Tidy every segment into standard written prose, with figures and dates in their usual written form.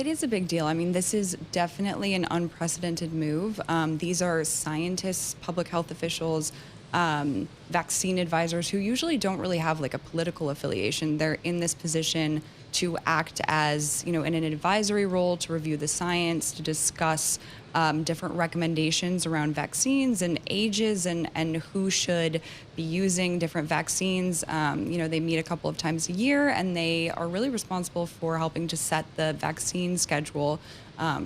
It is a big deal. I mean, this is definitely an unprecedented move. These are scientists, public health officials, vaccine advisors who usually don't really have like a political affiliation. They're in this position to act as, in an advisory role to review the science, to discuss different recommendations around vaccines and ages and who should be using different vaccines. They meet a couple of times a year, and they are really responsible for helping to set the vaccine schedule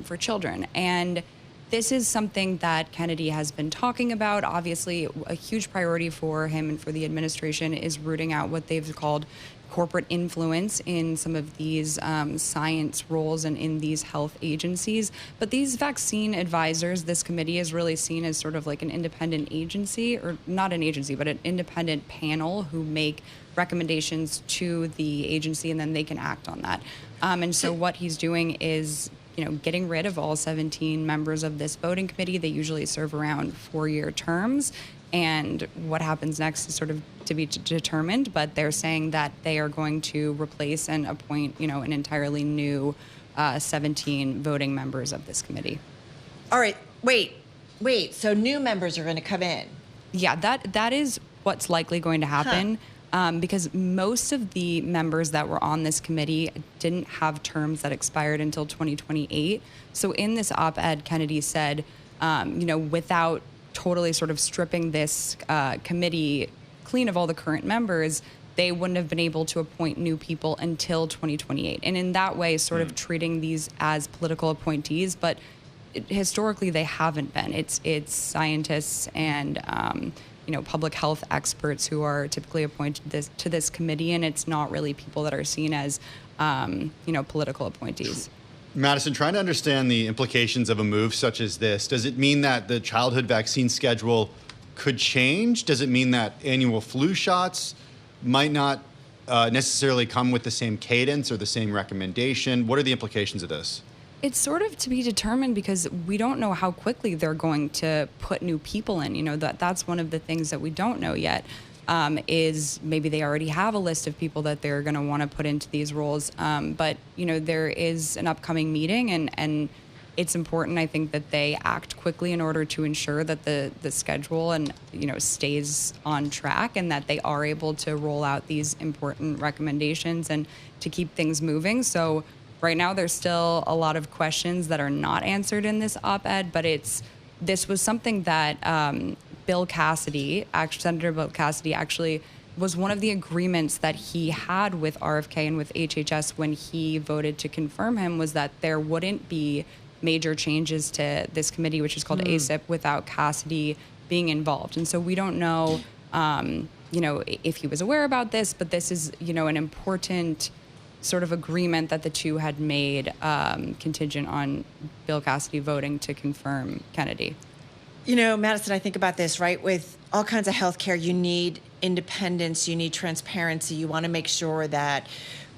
for children. And this is something that Kennedy has been talking about. Obviously, a huge priority for him and for the administration is rooting out what they've called corporate influence in some of these science roles and in these health agencies. But these vaccine advisors, this committee is really seen as sort of like an independent agency, or not an agency, but an independent panel who make recommendations to the agency, and then they can act on that. And so what he's doing is getting rid of all 17 members of this voting committee. They usually serve around 4-year terms. And what happens next is sort of to be determined, but they're saying that they are going to replace and appoint, an entirely new 17 voting members of this committee. All right, wait. So new members are going to come in? Yeah, that is what's likely going to happen. Because most of the members that were on this committee didn't have terms that expired until 2028. So in this op-ed, Kennedy said, without totally sort of stripping this committee clean of all the current members, they wouldn't have been able to appoint new people until 2028. And in that way, sort of treating these as political appointees, but historically they haven't been. It's scientists and public health experts who are typically appointed to this committee, and it's not really people that are seen as political appointees. Madison, trying to understand the implications of a move such as this, does it mean that the childhood vaccine schedule could change? Does it mean that annual flu shots might not necessarily come with the same cadence or the same recommendation? What are the implications of this? It's sort of to be determined because we don't know how quickly they're going to put new people in. That's one of the things that we don't know yet. Is maybe they already have a list of people that they're going to want to put into these roles. But, there is an upcoming meeting, and it's important, I think, that they act quickly in order to ensure that the schedule and, stays on track, and that they are able to roll out these important recommendations and to keep things moving. So right now, there's still a lot of questions that are not answered in this op-ed, but this was something that Senator Bill Cassidy actually was one of the agreements that he had with RFK and with HHS when he voted to confirm him, was that there wouldn't be major changes to this committee, which is called ACIP, without Cassidy being involved. And so we don't know, if he was aware about this, but this is, an important sort of agreement that the two had made contingent on Bill Cassidy voting to confirm Kennedy. Madison, I think about this, right? With all kinds of healthcare, you need independence, you need transparency. You want to make sure that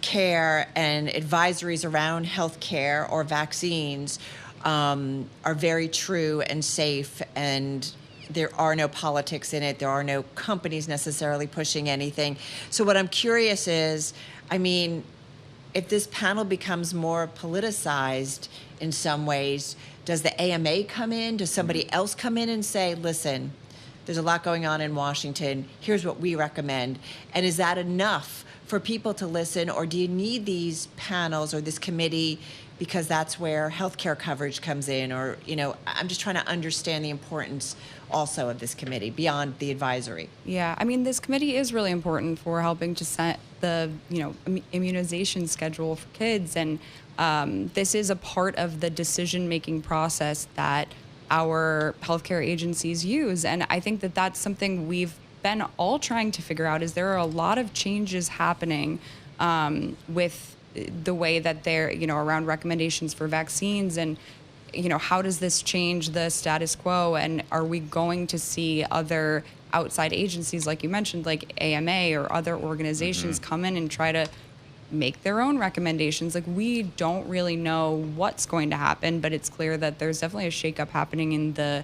care and advisories around healthcare or vaccines are very true and safe, and there are no politics in it. There are no companies necessarily pushing anything. So what I'm curious is, if this panel becomes more politicized in some ways, does the AMA come in? Does somebody else come in and say, listen, there's a lot going on in Washington. Here's what we recommend. And is that enough for people to listen? Or do you need these panels or this committee because that's where healthcare coverage comes in? Or, I'm just trying to understand the importance also of this committee beyond the advisory. Yeah, this committee is really important for helping to set the, immunization schedule for kids. And this is a part of the decision-making process that our healthcare agencies use. And I think that that's something we've been all trying to figure out, is there are a lot of changes happening with the way that they're, around recommendations for vaccines, and, how does this change the status quo? And are we going to see other outside agencies, like you mentioned, like AMA or other organizations come in and try to make their own recommendations? Like, we don't really know what's going to happen, but it's clear that there's definitely a shakeup happening in the,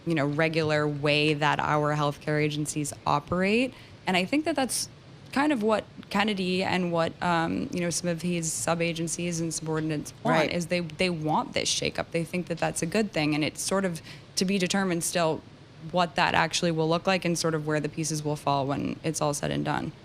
regular way that our healthcare agencies operate. And I think that that's kind of what Kennedy and what some of his sub-agencies and subordinates want. Right. Is they want this shakeup. They think that that's a good thing, and it's sort of to be determined still what that actually will look like and sort of where the pieces will fall when it's all said and done.